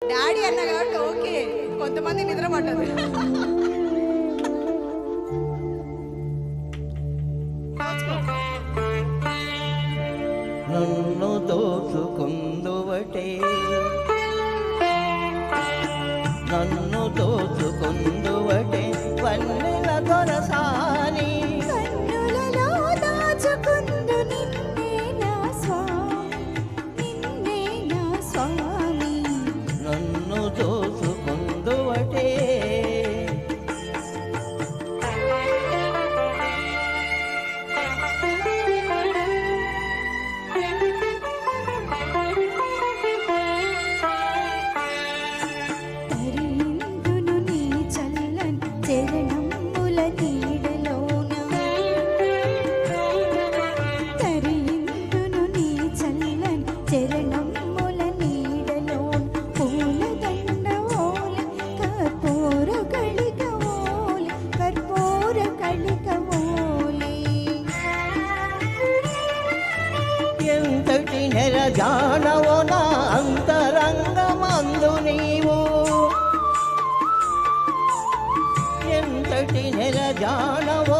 Daddy అన్న కాబట్టి okay, కొంతమంది నిద్ర పట్టదు. నన్ను దోచుకుందువటే, నన్ను దోచుకుందువటే వన్నెల దొరసాని, కన్నులలో దాచుకుందు నిన్నే నా స్వామి, నిన్నే నా స్వామి. నన్ను దోచుకుందువటే. తరిందును నీ చల్లని చరణముల నీడలోన, తరిందును నీ చల్లని చరణముల నీడలోన, పూలదండ ఓల కర్పూర కళిక ఓల, కర్పూర కళిక ఓలే. ఎంతటి నెరజానవో నా అంతరంగమందు నీవు, ఎంతటి నెరజానవో